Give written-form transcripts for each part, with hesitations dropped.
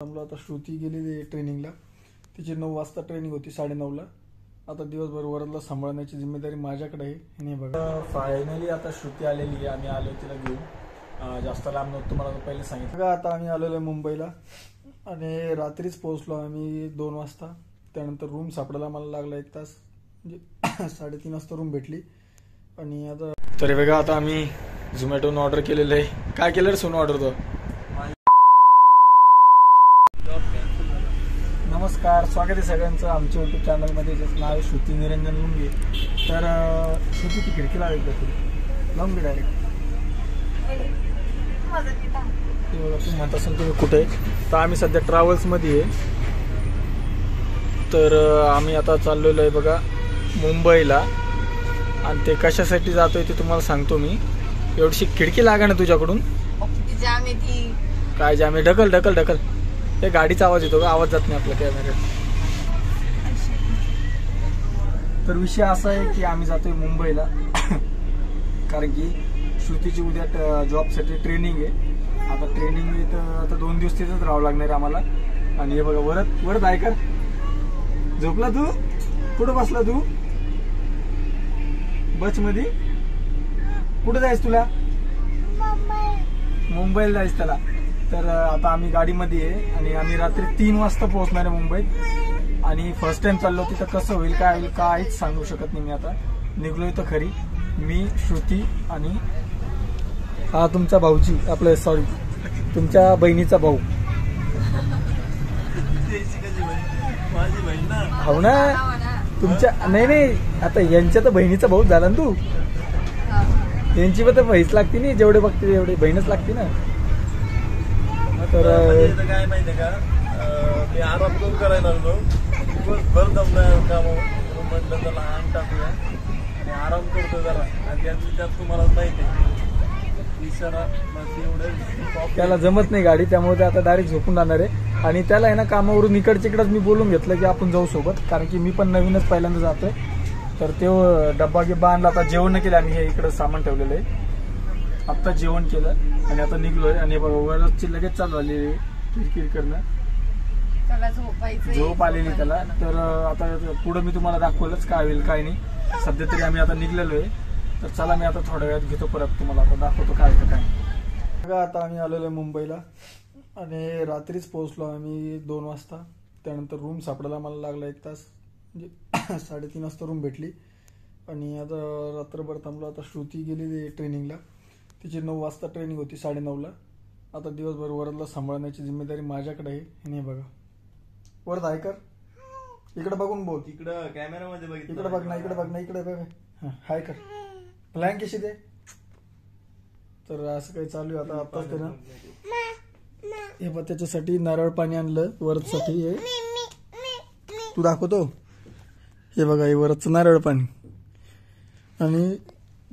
आम्हाला आता श्रुती गेलेली ट्रेनिंगला. तिची 9 वाजता ट्रेनिंग होती, 9:30ला. आता दिवसभर वरदला सांभाळण्याची जिम्मेदारी माझ्याकडे आहे. नाही बघा, फायनली आता श्रुती आलेली आहे. आम्ही आलो तिला घेऊन. जास्त लांब नव्हतं, मला तर पहिले सांगितलं. बघा आता आम्ही आलेलो आहे मुंबईला आणि रात्रीच पोहोचलो आम्ही 2 वाजता. त्यानंतर रूम सापडायला मला लागला 1 तास, म्हणजे 3:30 वाजता रूम भेटली. आणि आता तरी बघा आता आम्ही झोमॅटोनं ऑर्डर केलेलं आहे. काय केलं रे सोनं ऑर्डर तो? नमस्कार, स्वागत आहे सगळ्यांचं आमच्या यूट्यूब चॅनलमध्ये, ज्याचं नाव आहे श्रुती निरंजन लुंगे. तर श्रुती ती खिडकी लावायची का तुला? लावून घे डायरेक्ट. ते बघा, तुम्ही म्हणत असेल तुम्ही कुठे आहे, तर आम्ही सध्या ट्रॅव्हल्समध्ये आहे. तर आम्ही आता चाललेलो आहे बघा मुंबईला. आणि ते कशासाठी जातोय ते तुम्हाला सांगतो मी. एवढीशी खिडकी लागा ना तुझ्याकडून. काय जाम आहे? ढकल ढकल ढकल. ते गाडीचा आवाज येतो का? आवाज जात नाही आपल्या कॅमेऱ्यात. तर विषय असा आहे की आम्ही जातोय मुंबईला कारण की श्रुतीची उद्या जॉबसाठी ट्रेनिंग आहे. आता ट्रेनिंग आहे तर आता 2 दिवस तिथंच राहावं लागणार आम्हाला. आणि हे बघा वरद ऐका, झोपला तू? कुठं बसला तू? बस मध्ये? कुठं जायचं तुला? मुंबईला जायचं त्याला. तर आता आम्ही गाडीमध्ये आहे आणि आम्ही रात्री 3 वाजता पोहोचणार आहे मुंबईत. आणि फर्स्ट टाइम चाललो, तिथं कसं होईल काय होईल काहीच सांगू शकत नाही मी. आता निघलोय तर खरी, मी, श्रुती आणि हा तुमचा भाऊजी, आपलं सॉरी तुमच्या बहिणीचा भाऊ. हो ना तुमच्या? नाही आता यांच्या तर बहिणीचा भाऊ झाला ना तू. यांची पण तर बहीच लागते नाही, जेवढे बघते तेवढे बहीणच लागते ना. तर काय माहितीये का, मी आराम करून करायला लागलो, दिवसभर दमला काम म्हटलं त्याला आम टाकूया आणि आराम करतो जरा. आणि त्यात तुम्हाला माहिती आहे त्याला जमत नाही गाडी, त्यामुळे ते आता डायरेक्ट झोपून जाणार आहे. आणि त्याला आहे ना कामावरून इकडच मी बोलून घेतलं की आपण जाऊ सोबत, कारण की मी पण नवीनच पहिल्यांदा जातोय. तर तो डब्बा गिब्बा आणला, आता जेवण केलं आम्ही, हे इकडे सामान ठेवलेलं आहे. आत्ता जेवण केलं आणि आता निघलोय. आणि बघा वरची लगेच चालू आली किरकिर करणं, झोप आलेली त्याला. तर आता पुढे मी तुम्हाला दाखवलंच काय होईल काय नाही. सध्या तरी आम्ही आता निघलेलो आहे. तर चला मी आता थोड्या वेळात घेतो परत तुम्हाला, आता दाखवतो काय होतं काय. बघा आता आम्ही आलेलो आहे मुंबईला आणि रात्रीच पोहोचलो आम्ही 2 वाजता. त्यानंतर रूम सापडायला मला लागला 1 तास, म्हणजे 3:30 वाजता रूम भेटली. आणि आता रात्रभर थांबलो. आता श्रुती गेलेली ट्रेनिंगला. तिची 9 वाजता ट्रेनिंग होती, 9:30ला. आता दिवसभर वरदला सांभाळण्याची जिम्मेदारी माझ्याकडे आहे. नाही बघा, वरद ऐकर, इकडे बघून बोल. इकडं कॅमेरामध्ये बघ, इकडे बघ ना, इकडे बघ ना, इकडे बघ. हाय कर, प्लॅन कशी दे. तर असं काही चालू आहे आता. आताच ते ना हे बघ, त्याच्यासाठी नारळ पाणी आणलं वरदसाठी. हे तू दाखवतो, हे बघा हे वरदचं नारळ पाणी. आणि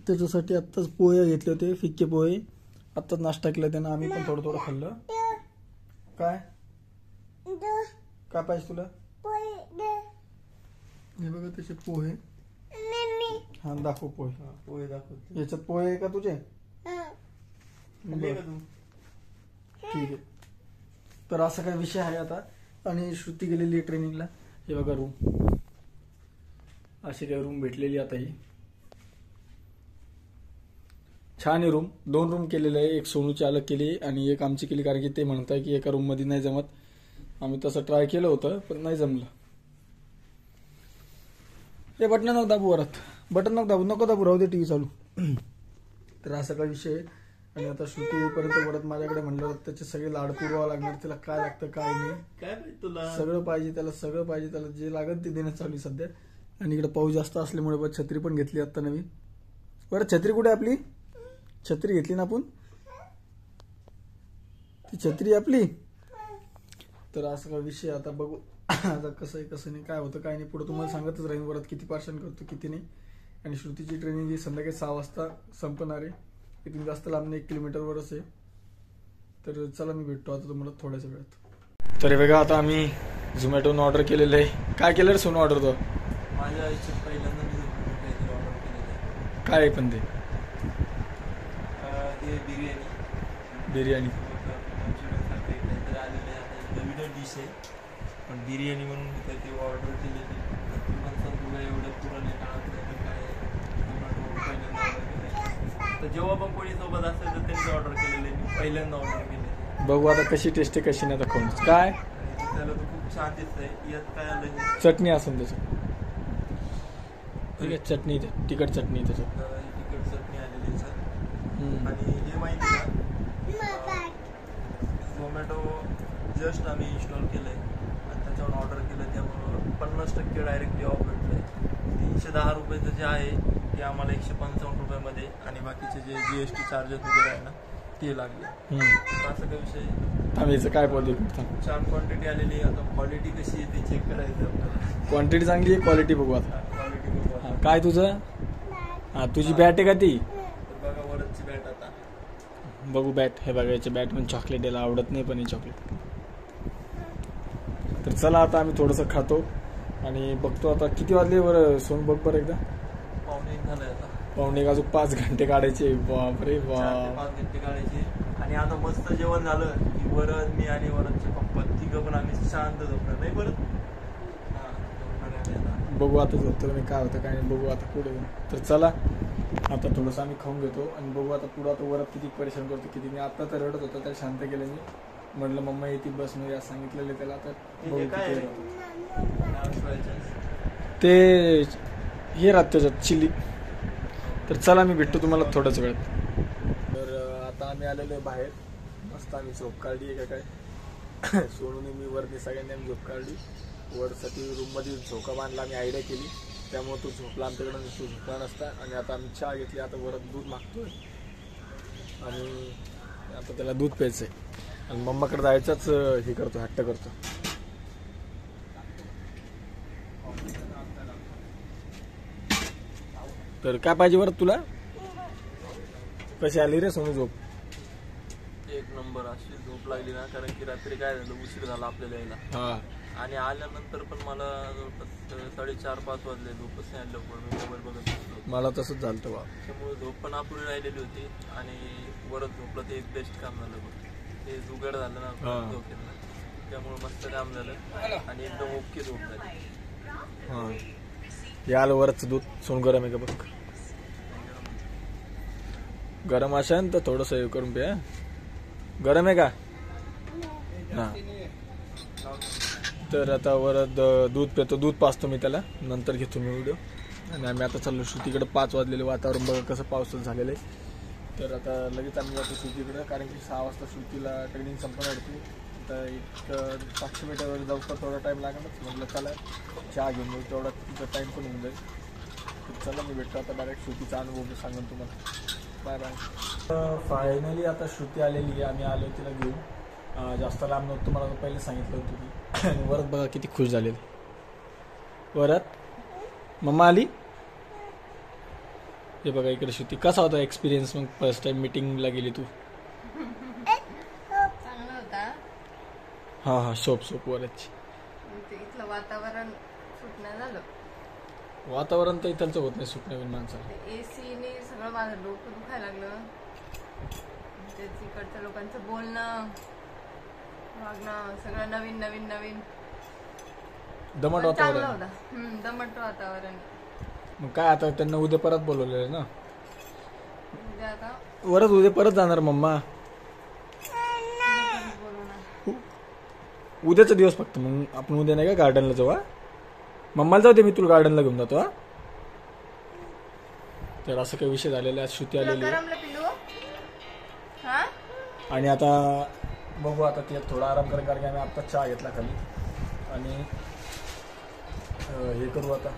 त्याच्यासाठी आत्ताच पोहे घेतले होते, फिक्के पोहे. आत्ताच नाश्ता केला त्यानं, आम्ही पण थोडं थोडं खाल्लं. काय काय पाहिजे तुला? हे बघा त्याचे पोहे. हा दाखव पोहे. पोहे दाखव. याच्यात पोहे आहे का तुझे? ठीक आहे. तर असा काय विषय आहे आता. आणि श्रुती गेलेली ट्रेनिंगला. हे बघा रूम, अशी काय रूम भेटलेली आता. ही छान आहे रूम. 2 रूम केलेले आहे, एक सोनूची अलग केली आणि एक आमची केली, कारण की ते म्हणताय की एका रूम मध्ये नाही जमत. आम्ही तसं ट्राय केलं होतं पण नाही जमलं. हे बटन नको दाबू, वरात बटन नको दाबू, राहू दे टीव्ही चालू. तर असा काय विषय आहे. आणि आता श्रुती येईपर्यंत वरत माझ्याकडे म्हणलं त्याचे सगळे लाड पुरवावं लागणार. त्याला काय लागतं काय नाही, काय तुला सगळं पाहिजे त्याला, सगळं पाहिजे त्याला, जे लागत ते देण्यात चालू सध्या. आणि इकडे पाऊस जास्त असल्यामुळे बघ छत्री पण घेतली आता नवीन. बरं छत्री कुठे आपली? छत्री घेतली ना आपण, ती छत्री आपली. तर असं काय विषय आता बघू आता कसं आहे कसं नाही, काय होतं काय नाही. पुढे तुम्हाला सांगतच राहीन वरत किती पार्शन करतो किती नाही. आणि श्रुतीची ट्रेनिंग ही संध्याकाळी 6 वाजता संपणार आहे. इथून जास्त लांब नाही, 1 किलोमीटरवरच आहे. तर चला मी भेटतो आता तुम्हाला थोड्याच वेळात. तरी बघा आता आम्ही झोमॅटोनं ऑर्डर केलेलं आहे. काय केलं रे सोनं ऑर्डर तो? माझ्या आयुष्यात पहिल्यांदा मी ऑर्डर केलेलं. काय पण ते बिर्याणी. बिर्याणी. डिश आहे, पण बिर्याणी म्हणून मी ती ऑर्डर केलेली. ती पण सांग तुला एवढ्या पुराने काळात काय टोमॅटो पहिल्यांदा ऑर्डर केले. तर जेव्हा पण कोणी सोबत असेल तर त्यांनी ऑर्डर केलेले, मी पहिल्यांदा ऑर्डर केले. बघू आता कशी टेस्ट आहे कशी नाही आता खाऊन. काय त्याला तर खूप छान दिसतंय. यात काय आलं, चटणी असेल त्याच्यात. ठीक आहे, चटणी तिखट चटणी त्याच्यात. तिखट चटणी आलेली आहे सर. आणि हे माहिती का, झोमॅटो जस्ट आम्ही इन्स्टॉल केलंय आणि त्याच्यावर ऑर्डर केलं, त्यामुळं 50% डायरेक्टली ऑफ भेटलंय. 310 रुपयाचं जे आहे ते आम्हाला 155 रुपयामध्ये, आणि बाकीचे जे GST चार्जेस वगैरे आहे ना ते लागले. असं काही विषय. आम्ही याचं काय बोलू, छान क्वांटिटी आलेली आहे. आता क्वालिटी कशी आहे ते चेक करायचं आपल्याला. क्वांटिटी चांगली आहे, क्वालिटी बघू आता. क्वालिटी बघू. काय तुझं? हा, तुझी बॅट आहे का ती? बघा वरची बॅट आता बघू बॅट. हे बघा याची बॅट पण चॉकलेट, याला आवडत नाही पण हे चॉकलेट. तर चला आता आम्ही थोडंसं खातो आणि बघतो आता किती वाजले बरं सोन, बघ बरं एकदा. 1:15 झालंय आता. पावणे अजून 5 घंटे काढायचे. बापरे 4 बाप. ते 5 घंटे काढायचे. आणि आता मस्त जेवण झालं की वरद, मी आणि वरदचे पप्पा तिघं पण आम्ही शांत झोपणार नाही. परत बघू आता झोपतो मी, काय होतं काय नाही बघू आता पुढे. तर चला आता थोडंसं आम्ही खाऊन घेतो आणि बघू आता पुढं. आता वरद किती परेशान करतो किती. मी आता तर रडत होतो, त्याला शांत केलं मी. म्हटलं मम्मा येते बस मध्ये असं सांगितलेलं त्याला. आता बघू काय किती आहे? ते हे राहत त्याच्यात चिली. तर चला मी भेटतो तुम्हाला थोड्याच वेळात. तर आता आम्ही आलेलो बाहेर. मस्त आम्ही झोप काढली आहे का काय. सोडून मी वरती सगळ्यांनी आम्ही झोप काढली. वरसाठी रूममध्ये झोका बांधला, आम्ही आयडिया केली, त्यामुळे तो झोपला आमच्याकडे. तो झोपला नसता. आणि आता आम्ही चहा घेतली. आता वरत दूध मागतोय आणि आता त्याला दूध प्यायचंय आणि मम्माकडे जायचंच हे करतो, हट्ट करतो. तर काय पाहिजे बरं तुला? कशी आली रे सोनू झोप? एक नंबर. अशी झोप लागली ना, कारण की रात्री काय झालं, उशीर झाला आपल्याला यायला. हा, आणि आल्यानंतर पण मला जवळपास 4:30-5 वाजले. झोपच नाही आलं, पण मी मोबाईल बघत बसलो. मला तसंच झालं बा. त्यामुळे झोप पण अपुरी राहिलेली होती. आणि वरच झोपलं ते एक बेस्ट काम झालं बघ. ते जुगाड झालं ना झोपेतलं, त्यामुळे मस्त काम झालं आणि एकदम ओके झोप झाली. हा, हे आलं वरचं दूध. सोन गरम आहे का बघ. गरम असेल तर थोडंसं हे करून प्या. गरम आहे का? हा. तर आता वरद दूध पितो, दूध पाजतो मी त्याला, नंतर घेतो मी व्हिडिओ. आणि आम्ही आता चाललो श्रुतीकडे. 5 वाजलेले, वातावरण बघा कसं पावसाचं झालेलं आहे. तर आता लगेच आम्ही जातो श्रुतीकडे, कारण की 6 वाजता श्रुतीला ट्रेनिंग संपणार होती. आता एक 500 मीटरवर जाऊ तर थोडा टाईम लागणारच. म्हटलं चला चहा घेऊन जाऊ, तेवढा तिचा टाईम पण होऊन जाईल. तर चला मी भेटतो आता डायरेक्ट श्रुतीचा अनुभव सांगून तुम्हाला. Bye bye. फायनली आता श्रुती आलेली आहे. आम्ही आलो तिला घेऊन. जास्त लांब नव्हतं, तुम्हाला पहिले सांगितलं होतं की. आणि वरत बघा किती खुश झालेली. वरत मम्मा आली. हे बघा इकडे श्रुती. कसा होता एक्सपिरियन्स मग फर्स्ट टाइम मीटिंगला गेली तू? चांगला होता. हा हा, सोप वरची. इथलं वातावरण सुटणं झालं. वातावरण तर इथलचं होत नाही सुट नवीन माणसाला. एसीने सगळं माझं डोकं दुखायला लागलं. तिकडच्या लोकांचं बोलणं वागणं सगळं नवीन नवीन नवीन. दमट पण चांगलं वातावरण. होतं. दमट वातावरण. मग काय आता त्यांना उद्या परत बोलवलेलं आहे ना. उद्या आता वरच उद्या परत जाणार मम्मा. बोलवणार. उद्याचा दिवस फक्त. मग आपण उद्या नाही का गार्डनला जाऊ? मम्माला जाऊ दे, मी तुला गार्डनला घेऊन जातो. हा, तर असं काही विषय झालेला आहे. श्रुती आलेली आहे. आणि आता बघू, आता ते थोडा आराम करेल, कारण की आम्ही आता चहा घेतला खाली. आणि हे करू आता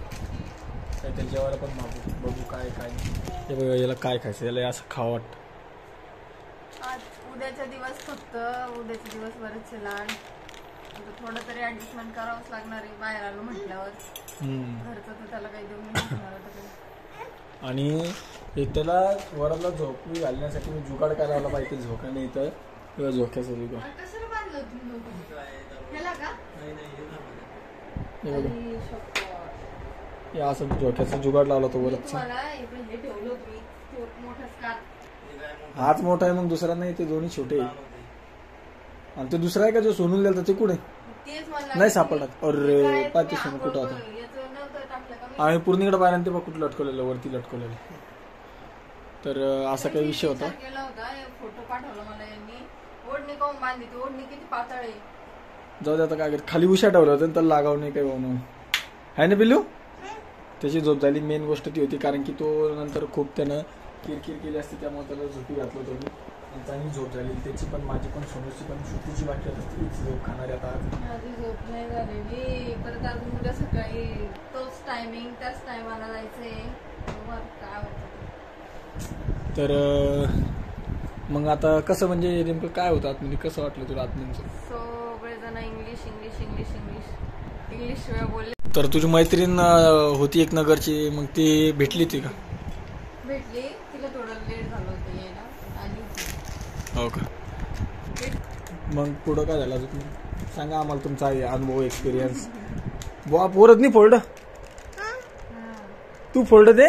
काहीतरी जेवायला पण मागू. बघू काय काय नाही. हे बघा याला काय खायचं, याला असं खावं वाटतं. आज उद्याचा दिवस फक्त. उद्याचा दिवस बरेच लहान. थोडं तरी ऍडजस्टमेंट करावंच लागणार आहे बाहेर आलो म्हटल्यावर. घरचं तर त्याला काही देऊन नाही शकणार आता काही. आणि हे त्याला वराला झोपी घालण्यासाठी मी जुगाड काय लावला पाहिजे. झोका नाही तर किंवा झोक्याचा जुगाड. कशाला बांधलं तुम्ही ह्याला का? हे बघा, हे असं झोक्याचा जुगाड लावला तो वरच. हे ठेवलं होतं मोठं स्कार्फ. हाच मोठा आहे, मग दुसरा नाही. ते दोन्ही छोटे आहे. आणि ते दुसरा आहे का जो सोनून दिला ते कुठे? तेच मला नाही सापडत. अरे काय पाचशे तुम्ही कुठं होता आंघोळ याचं नव्हतं टाकलं का मी? आम्ही पूर्णिकडे पाहिलं ते बघ कुठं लटकवलेलं, वरती लटकवलेलं. तर असा काही विषय होता. विचार केला होता, एक फोटो पाठवला मला यांनी. ओढणी काऊन बांधली, ती ओढणी किती पातळ आहे. जाऊ दे आता काय करत, खाली उशा ठेवलं होतं त्याला लागाव नाही काही म्हणून आहे ना पिल्लू. त्याची झोप झाली. मेन गोष्ट ती होती कारण की तो नंतर खूप त्यानं किरकिर केली असते, त्यामुळे त्याला झोपी घातलं होतं मी. आणि चांगली झोप झाली त्याची पण, माझी पण, सोनूची पण. श्रुतीची बाकी आता तीच झोप खाणार आता आज. माझी झोप नाही झालेली. परत अजून उद्या सकाळी तोच टायमिंग, त्याच टायमाला जायचंय. काय होतं तर मग आता कसं म्हणजे नेमकं काय होतं आतमध्ये, कसं वाटलं तुला आतमध्ये? सगळेजण English English English English English शिवाय बोलले. तर तुझी मैत्रीण होती एक नगरची, मग ती भेटली ती का? भेटली, तिला थोडं लेट झालं होतं यायला. आणि हो का? मग पुढं काय झालं अजून सांगा आम्हाला तुमचा अनुभव, एक्सपिरियन्स. बुवा पोरत नाही फोल्ड, तू फोल्ड दे.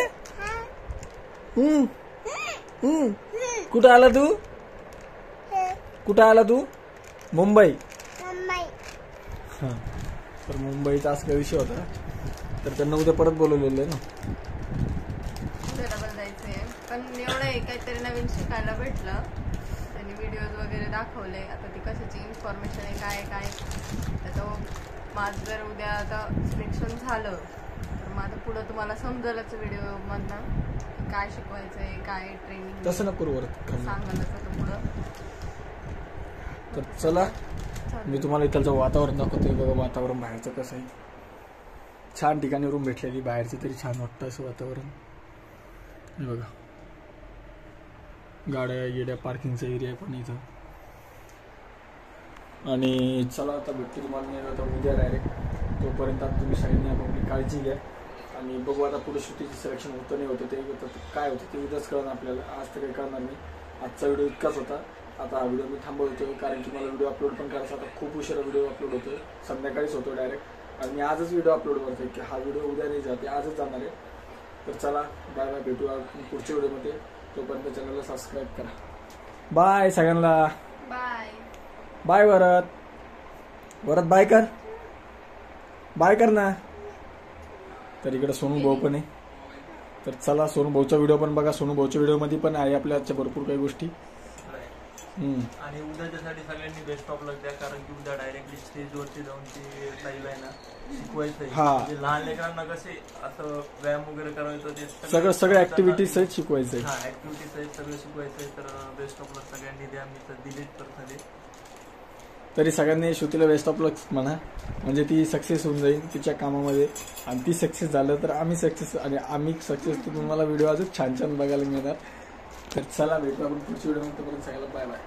कुठं आला तू? कुठं आला तू? मुंबई. हा, तर मुंबईचा असा काही विषय होता. तर त्यांना उद्या परत बोलवलेलं आहे ना. डबल जायचंय. पण एवढं आहे, काहीतरी नवीन शिकायला भेटलं. त्यांनी व्हिडिओज वगैरे दाखवले. आता ती कशाची इन्फॉर्मेशन आहे, काय काय त्याचं. माझं जर उद्या आता सिलेक्शन झालं तर मग आता पुढं तुम्हाला समजेलच व्हिडिओ मधनं काय शिकवायचंय, काय ट्रेनिंग. तसं नको वरत सांगायलाच आता पुढं. तर चला मी तुम्हाला इथलचं वातावरण दाखवतोय. बघा वातावरण बाहेरचं कसं आहे. छान ठिकाणी रूम भेटलेली, बाहेरची तरी छान वाटतं असं वातावरण. हे बघा गाड्या येड्या, पार्किंगचा एरिया पण इथं. आणि चला आता भेटतो तुम्हाला नाही आता उद्या डायरेक्ट. तोपर्यंत आता तुम्ही सगळ्यांनी आपली काळजी घ्या. आणि बघू आता पुढे श्रुतीचं सिलेक्शन होतं नाही होतं, ते काय होतं ते उद्याच कळणार आपल्याला. आज तर काही कळणार नाही. आजचा व्हिडिओ इतकाच होता. आता हा व्हिडिओ मी थांबवतोय कारण की मला व्हिडिओ अपलोड पण करायचा. आता खूप उशिरा व्हिडिओ अपलोड होतोय, संध्याकाळीच होतो डायरेक्ट. आणि मी आजच व्हिडिओ अपलोड करतोय की हा व्हिडिओ उद्या नाही जाते, आजच जाणार आहे. तर चला बाय बाय, भेटूया पुढच्या व्हिडिओमध्ये. तोपर्यंत चॅनलला सबस्क्राईब करा. बाय सगळ्यांना. Bye bye. वरत बाय कर, बाय कर ना. तर इकडे सोनू भाऊ पण आहे. तर चला सोनू भाऊचा व्हिडिओ पण बघा. सोनू भाऊच्या व्हिडिओमध्ये पण आहे आपल्या आजच्या भरपूर काही गोष्टी. आणि उद्याच्यासाठी सगळ्यांनी बेस्ट ऑफ लक द्या, कारण की उद्या डायरेक्टली स्टेजवरती जाऊन ते लाईव्ह आहे ना शिकवायचं. म्हणजे लहान लेकरांना कसे असं व्यायाम वगैरे करायचं, ते सगळं ऍक्टिव्हिटीज सहित शिकवायचंय. हा, ऍक्टिव्हिटीज सहित सगळं शिकवायचंय. तर बेस्ट ऑफ लक सगळ्यांनी द्या. मी तर दिलीच तर तरी सगळ्यांनी श्रुतीला बेस्ट ऑफ लक म्हणा, म्हणजे ती सक्सेस होऊन जाईल तिच्या कामामध्ये. आणि ती सक्सेस झालं तर आम्ही सक्सेस, आणि आम्ही सक्सेस तर तुम्हाला व्हिडिओ अजून छान छान बघायला मिळणार. तर चला भेटू आपण पुढच्या व्हिडिओमध्ये. सगळ्याला बाय बाय.